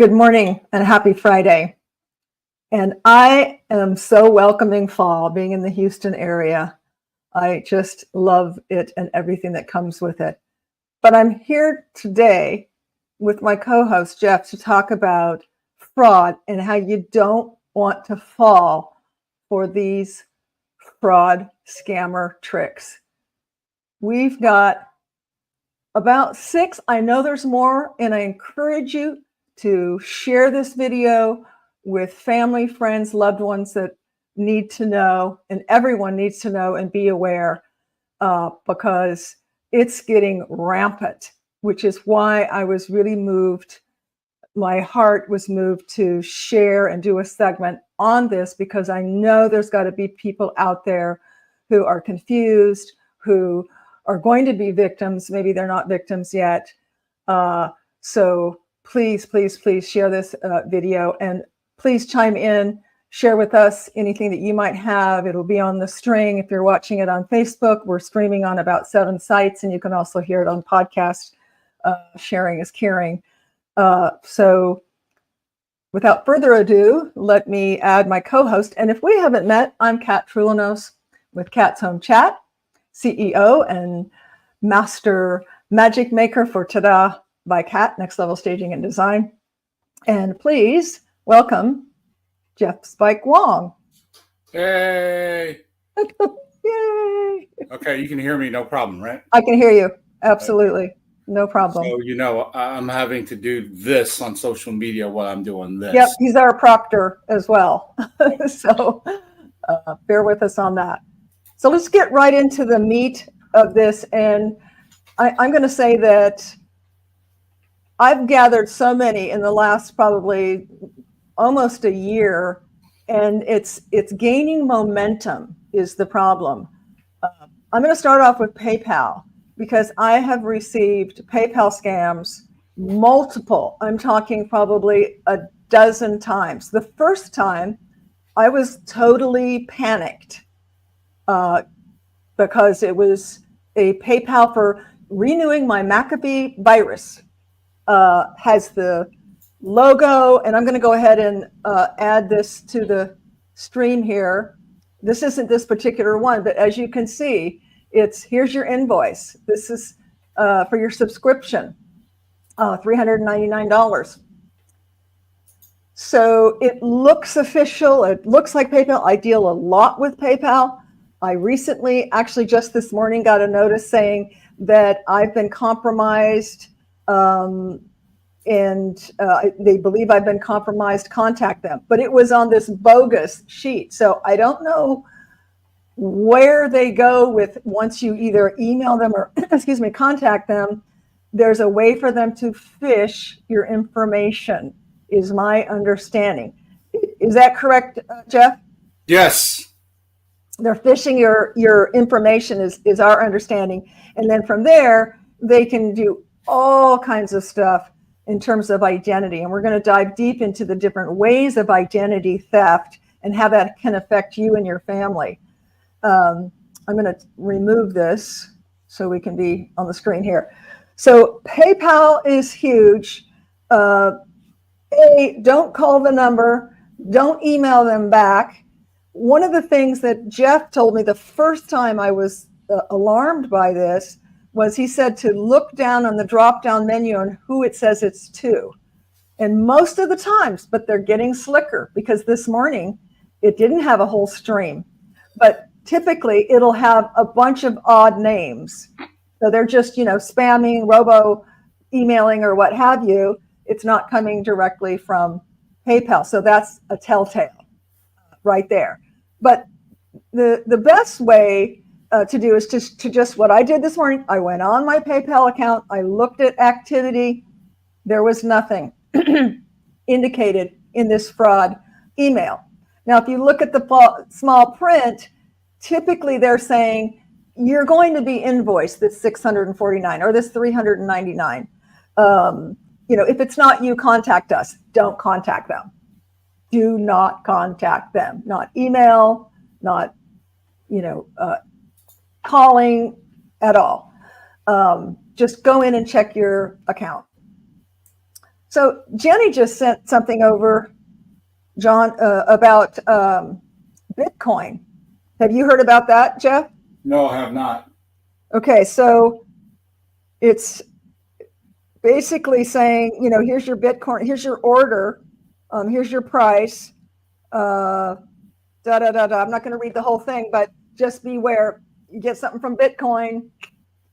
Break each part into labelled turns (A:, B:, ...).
A: Good morning and happy Friday. And I am so welcoming fall, being in the Houston area. I just love it and everything that comes with it. But I'm here today with my co-host, Jeff, to talk about fraud and how you don't want to fall for these fraud scammer tricks. We've got about 6. I know there's more, and I encourage you to share this video with family, friends, loved ones that need to know, and everyone needs to know and be aware because it's getting rampant, which is why I was really moved. My heart was moved to share and do a segment on this because I know there's got to be people out there who are confused, who are going to be victims. Maybe they're not victims yet. So please share this video, and please chime in, share with us anything that you might have. It'll be on the string. If you're watching it on Facebook, we're streaming on about 7 sites, and you can also hear it on podcast. Sharing is caring. So without further ado, let me add my co-host. And if we haven't met, I'm Kat Trulinos with Kat's Home Chat, CEO and master magic maker for Tada by Kat, Next Level Staging and Design. And please welcome Jeff Spike Wong.
B: Hey.
A: Yay.
B: Okay, you can hear me, no problem, right?
A: I can hear you. Absolutely. No problem.
B: So, I'm having to do this on social media while I'm doing this.
A: Yep, he's our proctor as well. So bear with us on that. So let's get right into the meat of this. And I'm going to say that I've gathered so many in the last probably almost a year, and it's gaining momentum is the problem. I'm going to start off with PayPal because I have received PayPal scams, multiple. I'm talking probably a dozen times. The first time I was totally panicked because it was a PayPal for renewing my McAfee virus. Has the logo, and I'm going to go ahead and add this to the stream here. This isn't this particular one, but as you can see, here's your invoice. This is for your subscription, $399. So it looks official. It looks like PayPal. I deal a lot with PayPal. I recently, actually just this morning, got a notice saying that I've been compromised and they believe I've been compromised. Contact them. But it was on this bogus sheet. So I don't know where they go with once you either email them or, contact them. There's a way for them to phish your information, is my understanding. Is that correct, Jeff?
B: Yes.
A: They're phishing your information is our understanding. And then from there, they can do all kinds of stuff in terms of identity. And we're going to dive deep into the different ways of identity theft and how that can affect you and your family. I'm going to remove this so we can be on the screen here. So PayPal is huge. Don't call the number. Don't email them back. One of the things that Jeff told me the first time I was alarmed by this was he said to look down on the drop-down menu on who it says it's to. And most of the times, but they're getting slicker because this morning it didn't have a whole stream. But typically it'll have a bunch of odd names. So they're just, spamming, robo emailing or what have you. It's not coming directly from PayPal. So that's a telltale right there. But the best way to do is to just what I did this morning. I went on my PayPal account. I looked at activity. There was nothing indicated in this fraud email. Now, if you look at the small print, typically they're saying you're going to be invoiced this $649 or this $399. If it's not you, contact us. Don't contact them. Do not contact them. Not email, not, calling at all. Just go in and check your account. So Jenny just sent something over, John, about Bitcoin. Have you heard about that, Jeff?
B: No, I have not.
A: Okay, so it's basically saying, here's your Bitcoin, here's your order, here's your price, I'm not going to read the whole thing, but just beware. You get something from Bitcoin,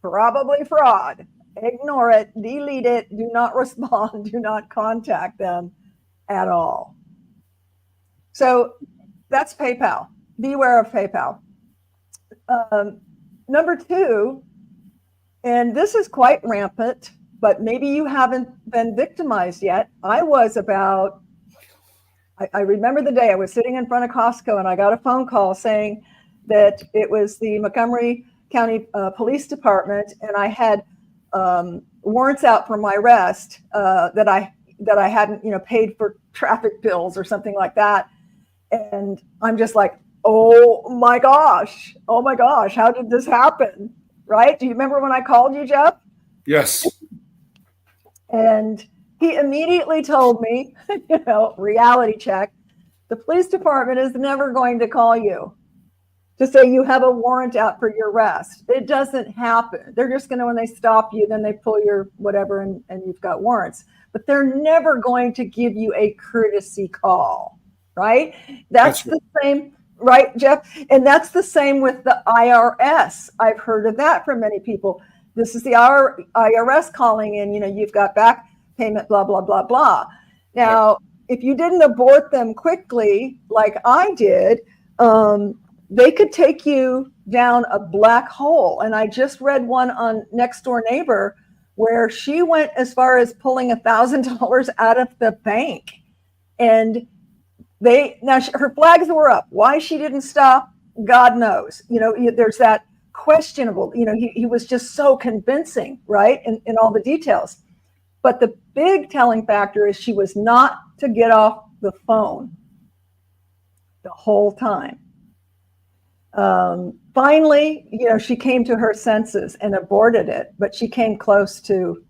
A: probably fraud. Ignore it, delete it, do not respond, do not contact them at all. So that's PayPal. Beware of PayPal. Number two, and this is quite rampant, but maybe you haven't been victimized yet. I remember the day I was sitting in front of Costco and I got a phone call saying that it was the Montgomery County Police Department, and I had warrants out for my arrest that I hadn't paid for traffic bills or something like that. And I'm just like, oh my gosh, how did this happen? Right? Do you remember when I called you, Jeff?
B: Yes.
A: And he immediately told me, reality check, the police department is never going to call you to say you have a warrant out for your arrest. It doesn't happen. They're just going to, when they stop you, then they pull your whatever and you've got warrants. But they're never going to give you a courtesy call, right? That's the same, right, Jeff? And that's the same with the IRS. I've heard of that from many people. This is the IRS calling in, you've got back payment, blah, blah, blah, blah. Now, if you didn't abort them quickly, like I did, they could take you down a black hole. And I just read one on Next Door Neighbor where she went as far as pulling $1,000 out of the bank. And her flags were up. Why she didn't stop, God knows. There's that questionable, he was just so convincing, right? In all the details. But the big telling factor is she was not to get off the phone the whole time. Finally, she came to her senses and aborted it, but she came close to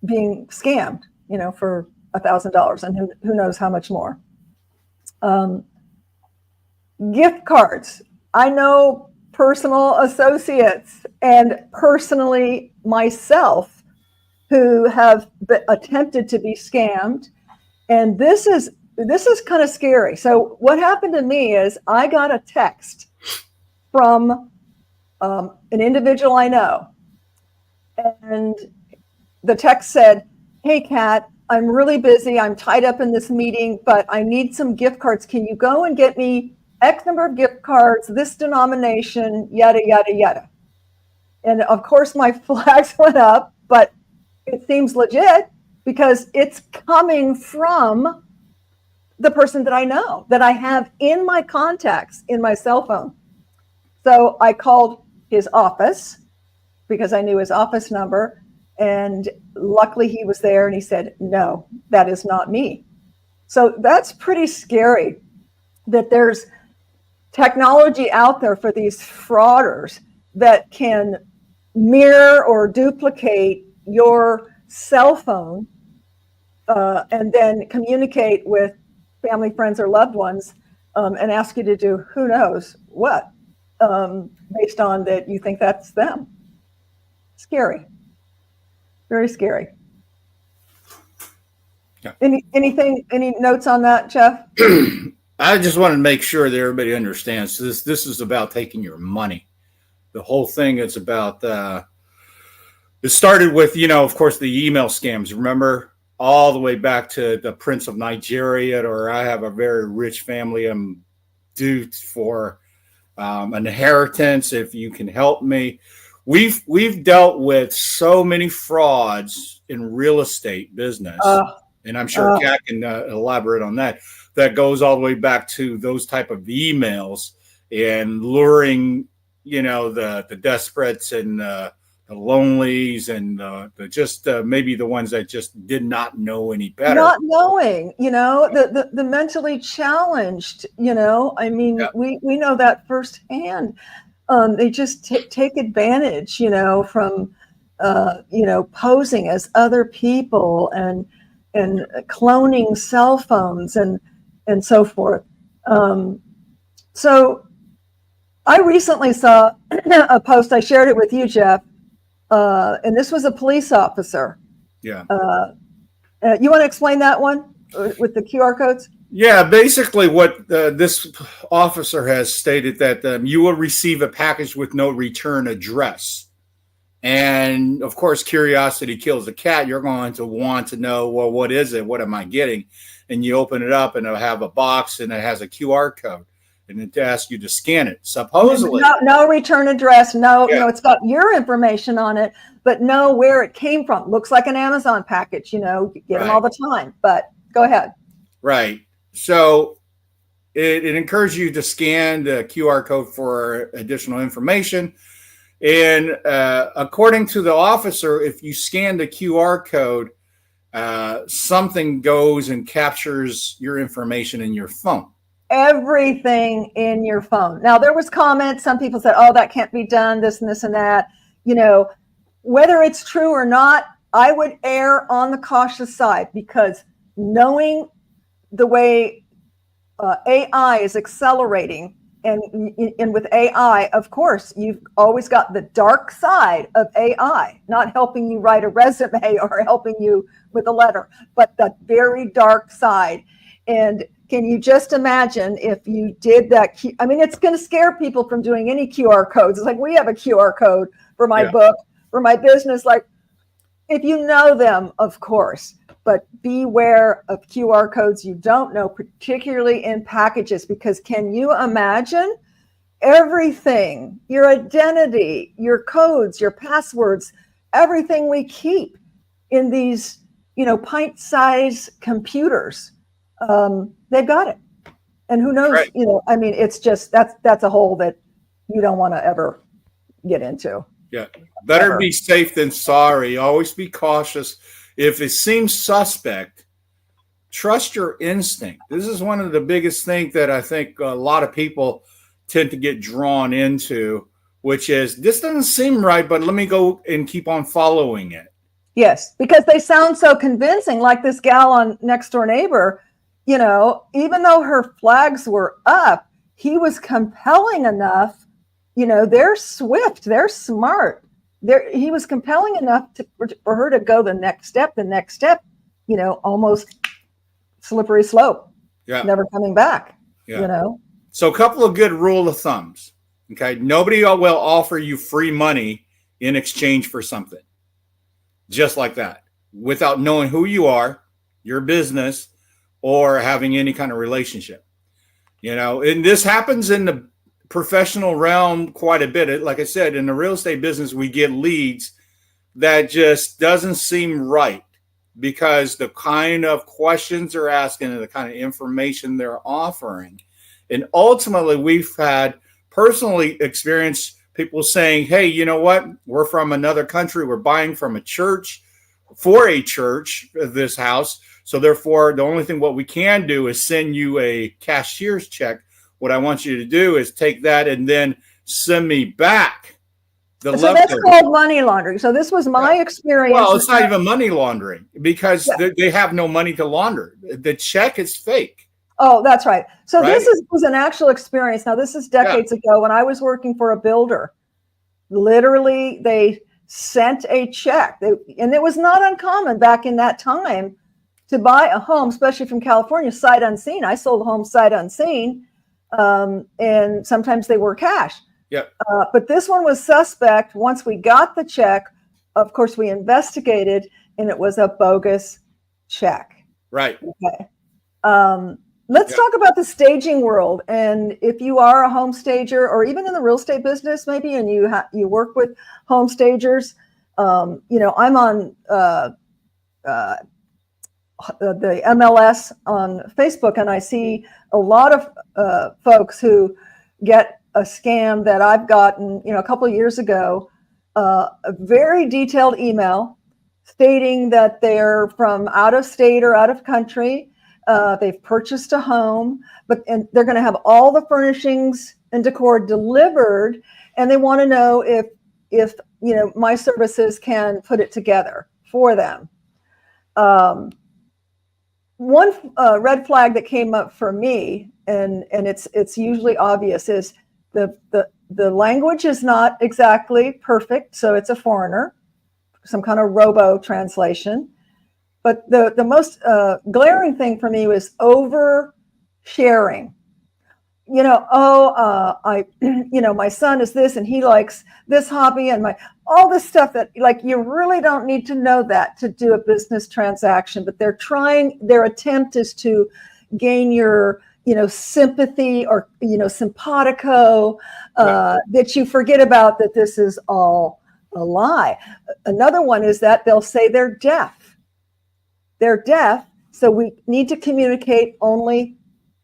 A: being scammed, for $1,000 and who knows how much more. Gift cards. I know personal associates and personally myself who have attempted to be scammed. And this is kind of scary. So what happened to me is I got a text from an individual I know. And the text said, "Hey, Kat, I'm really busy. I'm tied up in this meeting, but I need some gift cards. Can you go and get me X number of gift cards, this denomination, yada, yada, yada." And of course, my flags went up, but it seems legit because it's coming from the person that I know, that I have in my contacts in my cell phone. So I called his office because I knew his office number. And luckily he was there and he said, "No, that is not me." So that's pretty scary that there's technology out there for these frauders that can mirror or duplicate your cell phone and then communicate with family, friends, or loved ones and ask you to do who knows what based on that you think that's them. Scary. Very scary.
B: Yeah.
A: Any notes on that, Jeff?
B: I just want to make sure that everybody understands this is about taking your money. The whole thing is about it started with, of course, the email scams. Remember, all the way back to the Prince of Nigeria, or I have a very rich family. I'm due for an inheritance. If you can help me. We've dealt with so many frauds in real estate business, and I'm sure Kat can elaborate on that. That goes all the way back to those type of emails and luring, the desperates and the lonelies and maybe the ones that just did not know any better.
A: Not knowing, the mentally challenged, I mean, yeah. we know that firsthand. They just take advantage, from posing as other people and cloning cell phones and so forth. So I recently saw a post. I shared it with you, Jeff, and this was a police officer.
B: Yeah.
A: You want to explain that one with the QR codes?
B: Yeah, basically what this officer has stated that you will receive a package with no return address. And of course, curiosity kills the cat. You're going to want to know, well, what is it? What am I getting? And you open it up and it'll have a box and it has a QR code and it asks you to scan it. Supposedly.
A: No return address. No, it's got your information on it, but know where it came from. Looks like an Amazon package, you get them all the time, but go ahead.
B: Right. So it encourages you to scan the QR code for additional information. And according to the officer, if you scan the QR code, something goes and captures your information in your phone.
A: Everything in your phone. Now, there was comments. Some people said, oh, that can't be done, this and this and that. Whether it's true or not, I would err on the cautious side, because knowing the way AI is accelerating, and with AI, of course, you've always got the dark side of AI, not helping you write a resume or helping you with a letter, but the very dark side. And can you just imagine if you did that? I mean, it's going to scare people from doing any QR codes. It's like, we have a QR code for my book, for my business. Like, if you know them, of course, but beware of QR codes you don't know, particularly in packages, because can you imagine everything, your identity, your codes, your passwords, everything we keep in these, pint-sized computers, they've got it. And who knows,
B: right.
A: I mean, it's just, that's a hole that you don't want to ever get into.
B: Yeah. Better be safe than sorry. Always be cautious. If it seems suspect, trust your instinct. This is one of the biggest things that I think a lot of people tend to get drawn into, which is, this doesn't seem right, but let me go and keep on following it.
A: Yes, because they sound so convincing, like this gal on Next Door Neighbor, even though her flags were up, he was compelling enough. They're swift, they're smart. He was compelling enough for her to go the next step, almost slippery slope. Yeah. Never coming back. Yeah.
B: So a couple of good rule of thumbs. Okay. Nobody will offer you free money in exchange for something. Just like that, without knowing who you are, your business, or having any kind of relationship. And this happens in the professional realm quite a bit. Like I said, in the real estate business, we get leads that just doesn't seem right, because the kind of questions they're asking and the kind of information they're offering. And ultimately, we've had personally experienced people saying, hey, you know what? We're from another country. We're buying from a church, for a church, this house. So therefore, the only thing what we can do is send you a cashier's check. What I want you to do is take that and then send me back the leftovers.
A: So that's called money laundering. So this was my experience.
B: Well, it's not even money laundering, because they have no money to launder. The check is fake.
A: Oh, that's right. So this was an actual experience. Now, this is decades ago when I was working for a builder. Literally, they sent a check. And it was not uncommon back in that time to buy a home, especially from California, sight unseen. I sold homes sight unseen, and sometimes they were cash.
B: Yep.
A: But this one was suspect. Once we got the check, of course, we investigated, and it was a bogus check.
B: Right.
A: Okay. Let's talk about the staging world. And if you are a home stager, or even in the real estate business, maybe, and you work with home stagers, I'm on the MLS on Facebook, and I see a lot of folks who get a scam that I've gotten, a couple of years ago, a very detailed email stating that they're from out of state or out of country. They've purchased a home, and they're going to have all the furnishings and decor delivered, and they want to know if my services can put it together for them. One red flag that came up for me, and it's usually obvious, is the language is not exactly perfect, so it's a foreigner, some kind of robo translation. But the most glaring thing for me was over sharing. My son is this and he likes this hobby and all this stuff that, like, you really don't need to know that to do a business transaction, but their attempt is to gain your, sympathy or, simpatico, that you forget about that this is all a lie. Another one is that they'll say they're deaf. They're deaf, so we need to communicate only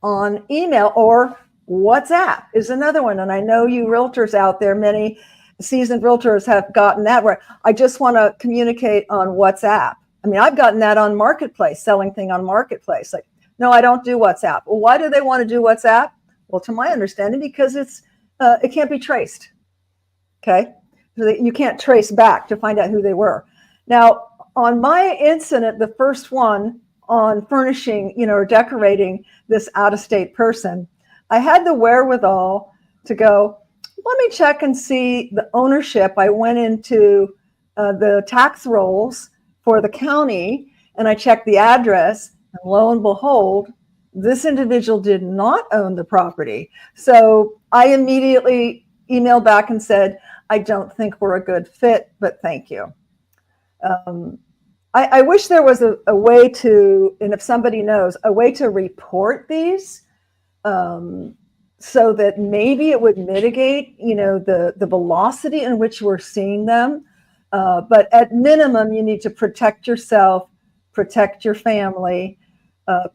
A: on email, or WhatsApp is another one. And I know you realtors out there, many seasoned realtors have gotten that, where I just want to communicate on WhatsApp. I mean, I've gotten that on Marketplace, selling thing on Marketplace. Like, no, I don't do WhatsApp. Well, why do they want to do WhatsApp? Well, to my understanding, because it can't be traced. Okay. So you can't trace back to find out who they were. Now, on my incident, the first one on furnishing, or decorating this out-of-state person, I had the wherewithal to go, let me check and see the ownership. I went into the tax rolls for the county and I checked the address, and lo and behold, this individual did not own the property. So I immediately emailed back and said, I don't think we're a good fit, but thank you. I wish there was a way to, and if somebody knows, a way to report these, so that maybe it would mitigate, the velocity in which we're seeing them. But at minimum, you need to protect yourself, protect your family,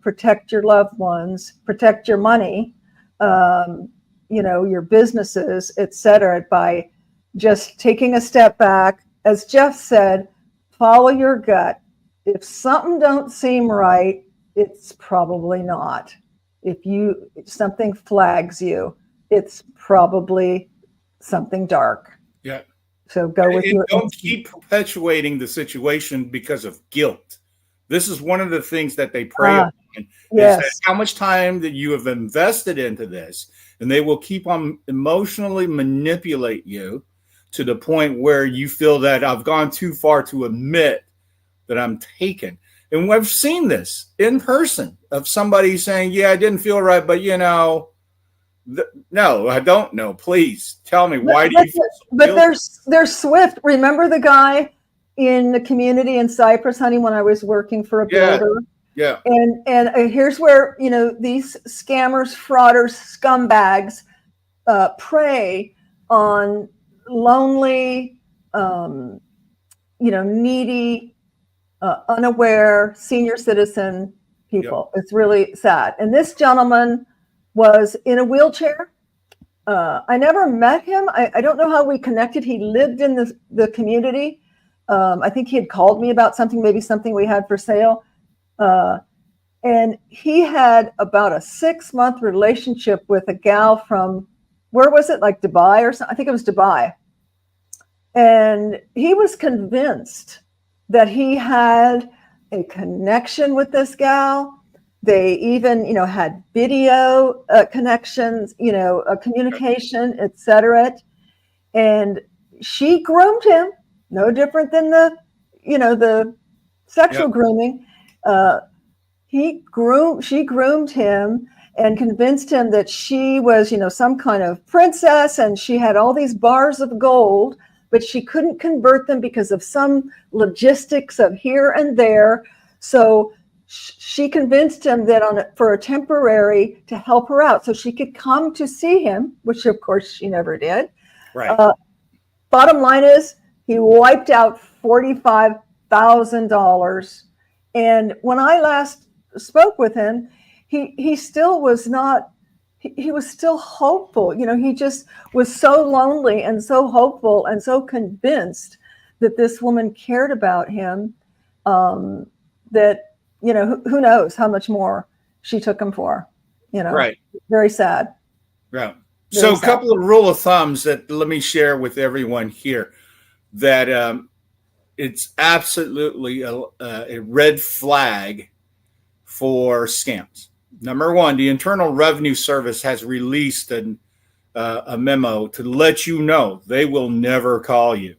A: protect your loved ones, protect your money, your businesses, etc., by just taking a step back. As Jeff said, follow your gut. If something don't seem right, it's probably not. If something flags you, it's probably something dark.
B: Yeah.
A: So go with your
B: don't keep perpetuating the situation because of guilt. This is one of the things that they prey upon.
A: Yes.
B: Is that how much time that you have invested into this, and they will keep on emotionally manipulate you to the point where you feel that I've gone too far to admit that I'm taken. And we've seen this in person of somebody saying, yeah, I didn't feel right, but no, I don't know. Please tell me, why do you feel so guilty?
A: They're swift. Remember the guy in the community in Cypress, honey, when I was working for a builder?
B: Yeah.
A: And here's where, these scammers, frauders, scumbags prey on lonely, needy, unaware senior citizen people. Yep. It's really sad. And this gentleman was in a wheelchair. I never met him. I don't know how we connected. He lived in the community. I think he had called me about something, maybe something we had for sale. And he had about a 6-month relationship with a gal from, where was it? Like Dubai or something? I think it was Dubai. And he was convinced that he had a connection with this gal. They even, had video connections, communication, etc. And she groomed him, no different than the sexual grooming. She groomed him and convinced him that she was, some kind of princess, and she had all these bars of gold, but she couldn't convert them because of some logistics of here and there. So she convinced him that for a temporary to help her out, so she could come to see him, which of course she never did.
B: Right.
A: Bottom line is, he wiped out $45,000. And when I last spoke with him, he still was not. He was still hopeful. He just was so lonely and so hopeful and so convinced that this woman cared about him, that, who knows how much more she took him for,
B: Right.
A: Very sad.
B: Right. So a couple of rule of thumbs that let me share with everyone here. that it's absolutely a red flag for scams. Number one, the Internal Revenue Service has released a memo to let you know they will never call you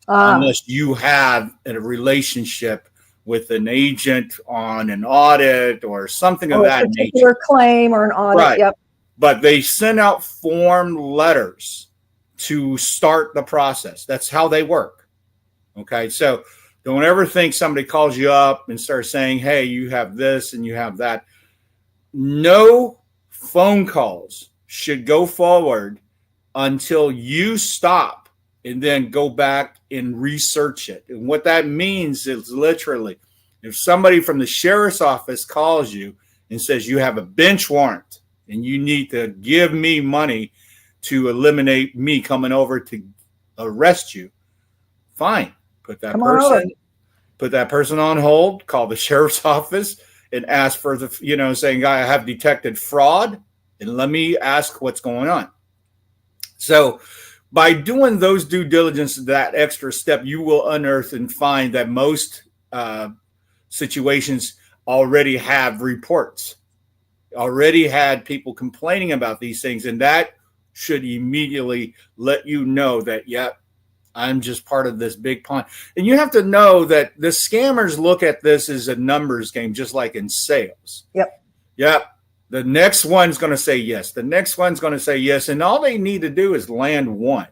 B: unless you have a relationship with an agent on an audit or something of that nature.
A: A particular claim or an audit.
B: Right.
A: Yep.
B: But they send out form letters to start the process. That's how they work. Okay. So don't ever think somebody calls you up and starts saying, hey, you have this and you have that. No phone calls should go forward until you stop and then go back and research it. And what that means is literally, if somebody from the sheriff's office calls you and says you have a bench warrant and you need to give me money to eliminate me coming over to arrest you, fine. Put that person on hold, call the sheriff's office and ask for the, saying, I have detected fraud and let me ask what's going on. So by doing those due diligence, that extra step, you will unearth and find that most situations already have reports, already had people complaining about these things. And that should immediately let you know that, I'm just part of this big pond. And you have to know that the scammers look at this as a numbers game, just like in sales. Yep. The next one's going to say yes. The next one's going to say yes. And all they need to do is land one.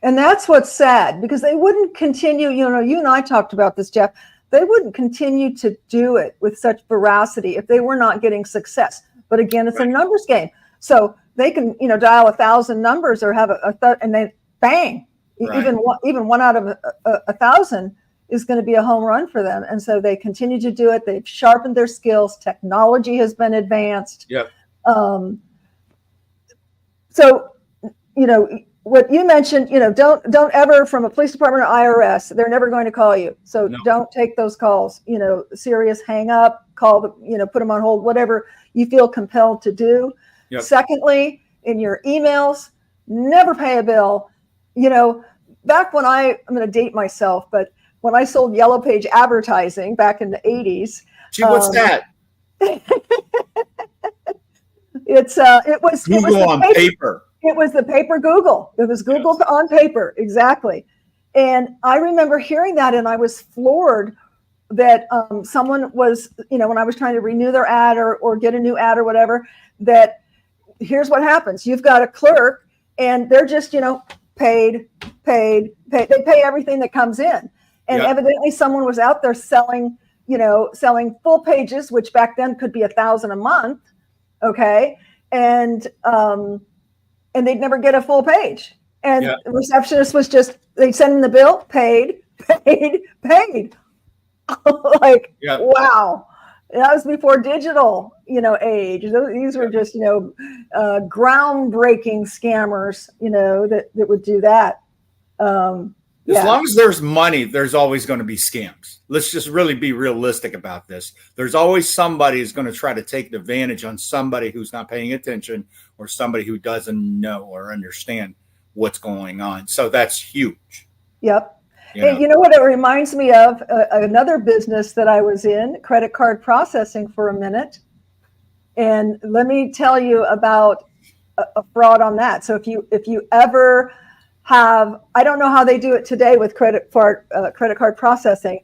A: And that's what's sad, because they wouldn't continue. You and I talked about this, Jeff. They wouldn't continue to do it with such veracity if they were not getting success. But again, it's a numbers game. So they can, dial 1,000 numbers or have and then bang. Right. Even one out of 1,000 is going to be a home run for them. And so they continue to do it. They've sharpened their skills. Technology has been advanced.
B: Yep.
A: So, what you mentioned, don't ever, from a police department or IRS, they're never going to call you. So don't take those calls, serious hang up, call put them on hold, whatever you feel compelled to do.
B: Yep.
A: Secondly, in your emails, never pay a bill. Back when I'm going to date myself, but when I sold Yellow Page advertising back in the 80s.
B: Gee, what's that?
A: It was
B: Google on paper.
A: It was the paper Google. It was Google on paper. Exactly. And I remember hearing that, and I was floored that someone was, when I was trying to renew their ad or get a new ad or whatever, that here's what happens. You've got a clerk and they're just, paid. They pay everything that comes in. And evidently someone was out there selling full pages, which back then could be 1,000 a month. Okay. And they'd never get a full page. And the receptionist was just, they'd send in the bill, paid. Like, wow. That was before digital, age. These were just, groundbreaking scammers, that would do that.
B: As long as there's money, there's always going to be scams. Let's just really be realistic about this. There's always somebody who's going to try to take advantage on somebody who's not paying attention or somebody who doesn't know or understand what's going on. So that's huge.
A: Yep. And you know what it reminds me of? Another business that I was in, credit card processing for a minute. And let me tell you about a fraud on that. So if you ever have, I don't know how they do it today with credit card processing,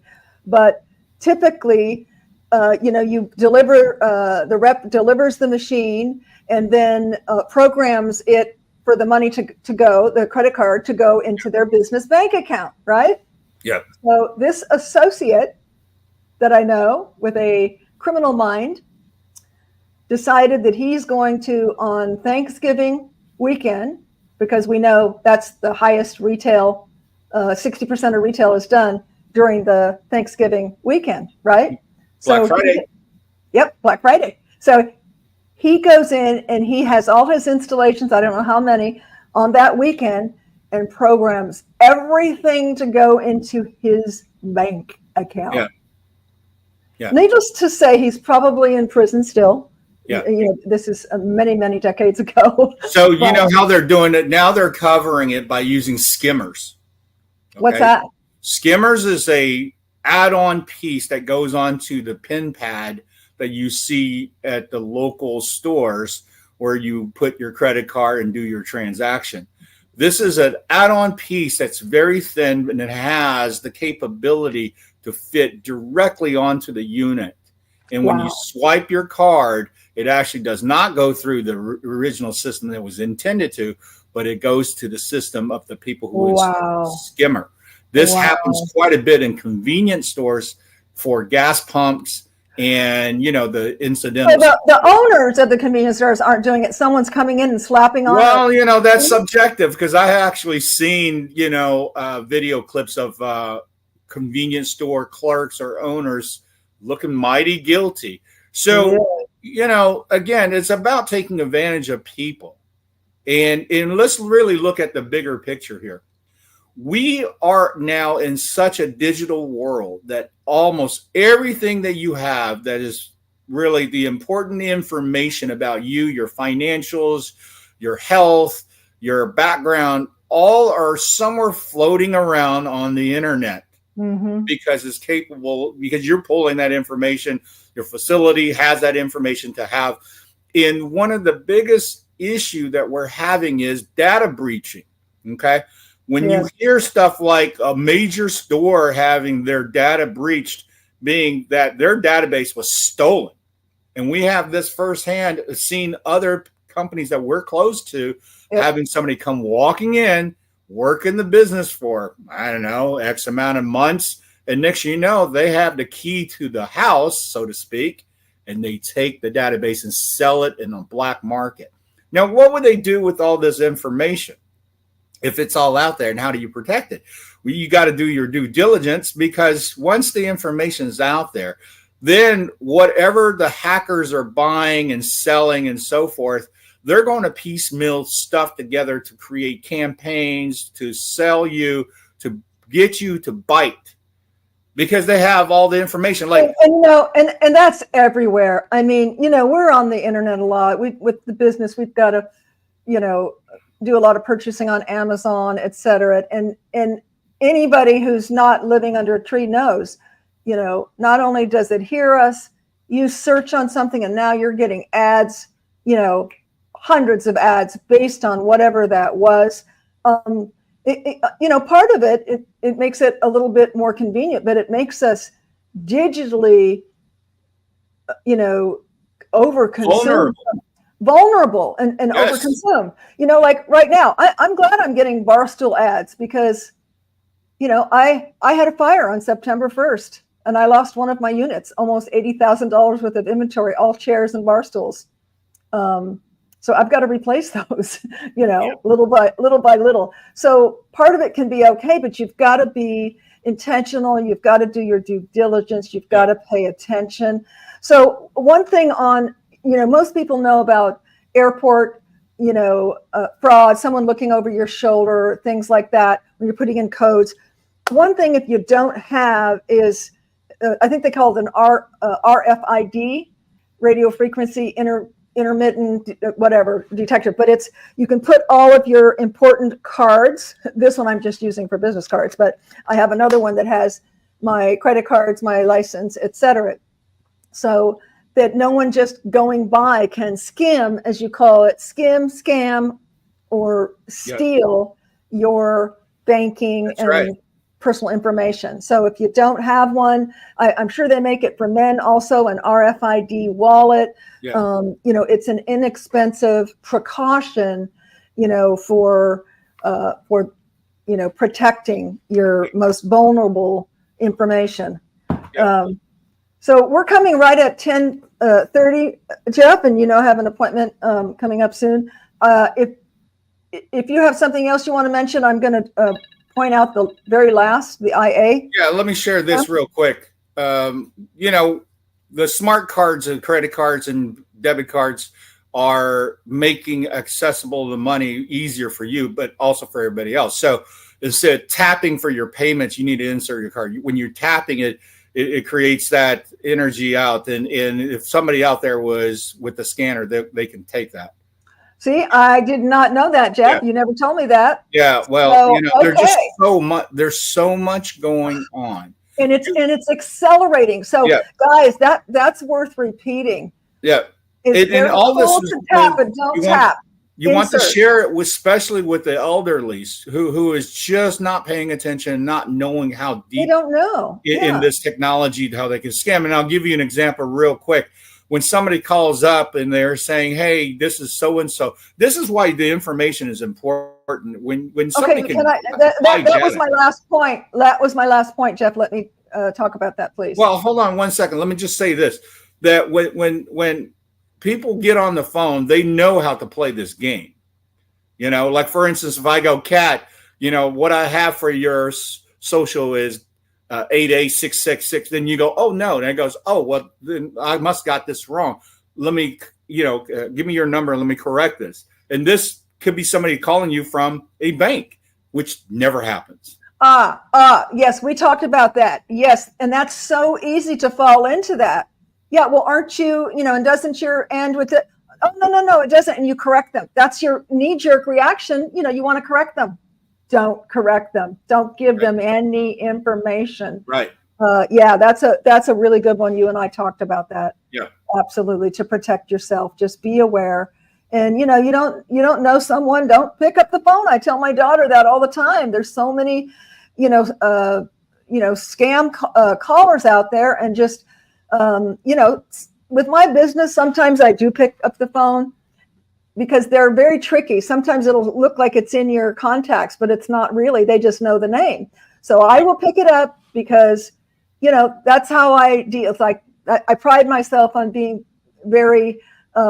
A: but typically, you deliver, the rep delivers the machine and then programs it for the money to go, the credit card to go into their business bank account, right?
B: Yeah.
A: So this associate that I know with a criminal mind decided that he's going to, on Thanksgiving weekend, because we know that's the highest retail, 60% of retail is done during the Thanksgiving weekend, right?
B: Black Friday.
A: Black Friday. So he goes in and he has all his installations, I don't know how many, on that weekend, and programs everything to go into his bank account. Yeah. Needless to say, he's probably in prison still. Yeah. This is many, many decades ago.
B: So you know how they're doing it now? They're covering it by using skimmers. Okay?
A: What's that?
B: Skimmers is a add-on piece that goes onto the pin pad that you see at the local stores where you put your credit card and do your transaction. This is an add-on piece that's very thin, and it has the capability to fit directly onto the unit. And when you swipe your card, it actually does not go through the original system that was intended to, but it goes to the system of the people who installed Skimmer. This happens quite a bit in convenience stores for gas pumps and, you know, the incidental.
A: So the owners of the convenience stores aren't doing it. Someone's coming in and slapping on.
B: Well, you know, that's subjective, because I actually seen, you know, video clips of convenience store clerks or owners looking mighty guilty. So, you know, again, it's about taking advantage of people. And let's really look at the bigger picture here. We are now in such a digital world that almost everything that you have that is really the important information about you, your financials, your health, your background, all are somewhere floating around on the internet. Because it's capable, because you're pulling that information, your facility has that information to have. And one of the biggest issue that we're having is data breaching. Okay. When you hear stuff like a major store having their data breached, being that their database was stolen. And we have this firsthand, seen other companies that we're close to having somebody come walking in, work in the business for, I don't know, X amount of months. And next you know, they have the key to the house, so to speak, and they take the database and sell it in a black market. Now, what would they do with all this information if it's all out there, and how do you protect it? Well, you got to do your due diligence, because once the information is out there, then whatever the hackers are buying and selling and so forth, they're going to piecemeal stuff together to create campaigns, to sell you, to get you to bite, because they have all the information. Like,
A: and you know, and that's everywhere. I mean, you know, we're on the internet a lot. With the business, we've got to, you know, do a lot of purchasing on Amazon, et cetera. And anybody who's not living under a tree knows, you know, not only does it hear us, you search on something and now you're getting ads, you know, hundreds of ads based on whatever that was. You know, part of it makes it a little bit more convenient, but it makes us digitally, you know, overconsume, vulnerable and overconsume. You know, like right now, I'm glad I'm getting Barstool ads, because, you know, I had a fire on September 1st and I lost one of my units, almost $80,000 worth of inventory, all chairs and bar stools. So I've got to replace those, you know, little by little. So part of it can be okay, but you've got to be intentional. You've got to do your due diligence. You've got to pay attention. So one thing on, you know, most people know about airport, you know, fraud, someone looking over your shoulder, things like that, when you're putting in codes. One thing, if you don't have, is I think they call it an RFID, radio frequency intermittent whatever detector, but it's, you can put all of your important cards. This one I'm just using for business cards, but I have another one that has my credit cards, my license, etc. So that no one just going by can skim, as you call it, scam, or steal your banking and personal information. So if you don't have one, I'm sure they make it for men also, an RFID wallet. You know, it's an inexpensive precaution, you know, for you know, protecting your most vulnerable information. So we're coming right at 10:30, Jeff, and you know, have an appointment coming up soon. If you have something else you want to mention, I'm going to point out the very last, the IA.
B: Yeah, let me share this real quick. You know, the smart cards and credit cards and debit cards are making accessible the money easier for you, but also for everybody else. So instead of tapping for your payments, you need to insert your card. When you're tapping it, it creates that energy out. And if somebody out there was with the scanner, they can take that.
A: See, I did not know that, Jeff.
B: Yeah.
A: You never told me that.
B: Yeah. Well,
A: So,
B: there's just
A: okay.
B: there's so much going on.
A: And it's accelerating. So
B: Yeah.
A: guys, that's worth repeating.
B: Yeah.
A: It's
B: And
A: very
B: all this
A: cool
B: is,
A: to tap, but don't tap.
B: you want to
A: Insert.
B: share it with, especially with the elderly who is just not paying attention, not knowing how
A: They
B: deep
A: don't know.
B: in this technology, how they can scam. And I'll give you an example real quick. When somebody calls up and they're saying, "Hey, this is so and so," this is why the information is important. When somebody
A: Okay, that was my last point. That was my last point, Jeff. Let me talk about that, please.
B: Well, hold on 1 second. Let me just say this: that when people get on the phone, they know how to play this game. You know, like for instance, if I go, Kat, you know, what I have for your social is 88666, then you go, oh no, and it goes, oh well, then I must got this wrong. Let me, give me your number and let me correct this. And this could be somebody calling you from a bank, which never happens.
A: Yes, we talked about that. Yes, and that's so easy to fall into that. Yeah, well, aren't you, and doesn't your end with it? Oh, no, it doesn't. And you correct them. That's your knee-jerk reaction. You want to correct them. Don't correct them. Don't give them any information.
B: Right.
A: Yeah, that's a really good one. You and I talked about that.
B: Yeah.
A: Absolutely. To protect yourself, just be aware. And you don't know someone, don't pick up the phone. I tell my daughter that all the time. There's so many, scam callers out there, and just with my business, sometimes I do pick up the phone because they're very tricky. Sometimes it'll look like it's in your contacts, but it's not really. They just know the name. So I will pick it up because, that's how I deal. It's like I pride myself on being very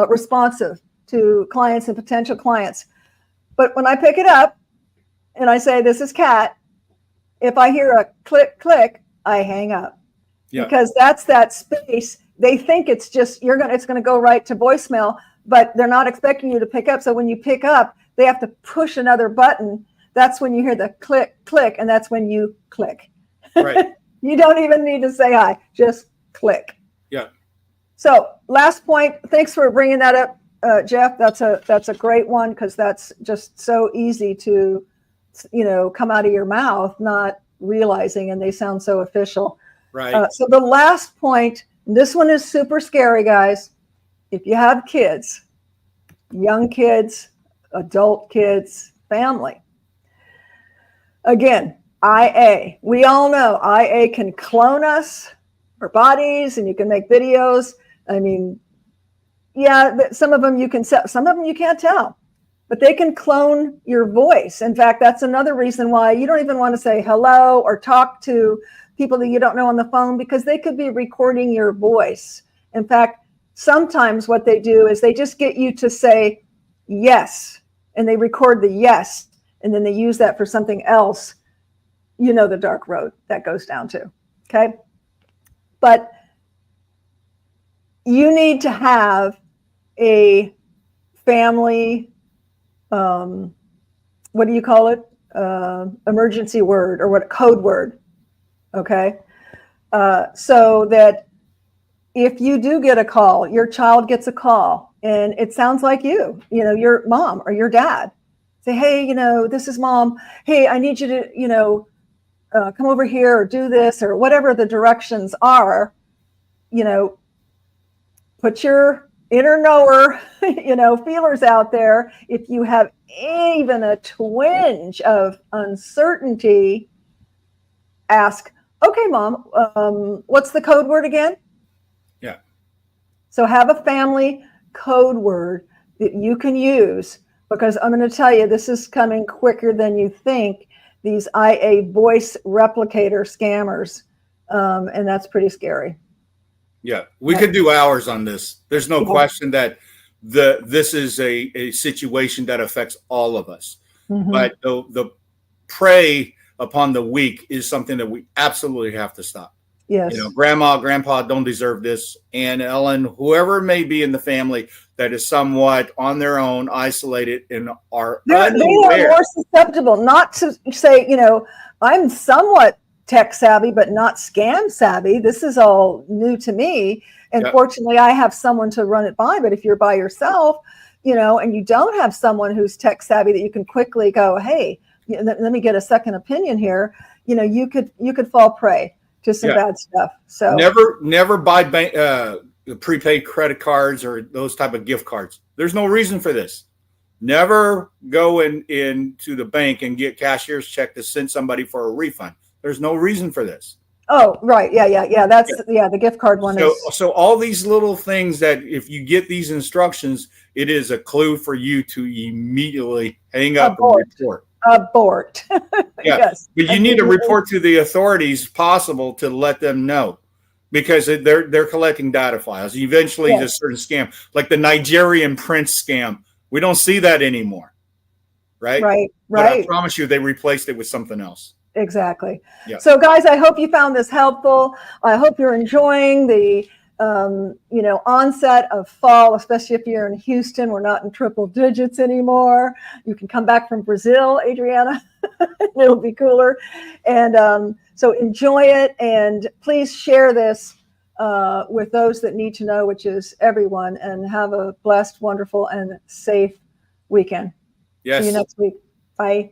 A: responsive to clients and potential clients. But when I pick it up and I say, "This is Kat," if I hear a click, click, I hang up. Yeah. Because that's that space. They think it's just it's going to go right to voicemail, but they're not expecting you to pick up. So when you pick up, they have to push another button. That's when you hear the click, click, and that's when you click.
B: Right.
A: You don't even need to say hi, just click.
B: Yeah.
A: So last point. Thanks for bringing that up, Jeff. That's a great one, because that's just so easy to, come out of your mouth, not realizing, and they sound so official.
B: Right.
A: So the last point, this one is super scary, guys. If you have kids, young kids, adult kids, family. Again, IA. We all know IA can clone us, our bodies, and you can make videos. I mean, yeah, some of them you can sell, some of them you can't tell, but they can clone your voice. In fact, that's another reason why you don't even want to say hello or talk to people that you don't know on the phone, because they could be recording your voice. In fact, sometimes what they do is they just get you to say yes, and they record the yes, and then they use that for something else. The dark road that goes down to. Okay. But you need to have a family, what do you call it? Emergency word, or what, code word. Okay. So that if you do get a call, your child gets a call and it sounds like your mom or your dad, say, "Hey, this is mom. Hey, I need you to, come over here or do this," or whatever the directions are. Put your inner knower, feelers out there. If you have even a twinge of uncertainty, ask, "Okay, mom, what's the code word again?"
B: Yeah.
A: So have a family code word that you can use, because I'm going to tell you, this is coming quicker than you think. These IA voice replicator scammers, and that's pretty scary.
B: Yeah, we could do hours on this. There's no question that this is a situation that affects all of us. Mm-hmm. But the prey upon the weak is something that we absolutely have to stop.
A: Yes.
B: Grandma, grandpa don't deserve this. And Ellen, whoever may be in the family that is somewhat on their own, isolated, and are unaware.
A: They are more susceptible. Not to say, I'm somewhat tech savvy, but not scam savvy. This is all new to me. And fortunately, I have someone to run it by. But if you're by yourself, and you don't have someone who's tech savvy that you can quickly go, hey, let me get a second opinion here. You could fall prey to some bad stuff. So
B: never buy prepaid credit cards or those type of gift cards. There's no reason for this. Never go into the bank and get cashier's check to send somebody for a refund. There's no reason for this.
A: Oh, right. Yeah. That's the gift card one.
B: So all these little things that if you get these instructions, it is a clue for you to immediately hang up and report.
A: Abort.
B: Yes. But you need to report to the authorities possible to let them know, because they're collecting data files. Eventually a certain scam, like the Nigerian prince scam, we don't see that anymore. Right. But I promise you they replaced it with something else.
A: Exactly. Yeah. So guys, I hope you found this helpful. I hope you're enjoying the onset of fall, especially if you're in Houston. We're not in triple digits anymore. You can come back from Brazil, Adriana. It'll be cooler. And so enjoy it, and please share this with those that need to know, which is everyone, and have a blessed, wonderful, and safe weekend.
B: Yes.
A: See you next week. Bye.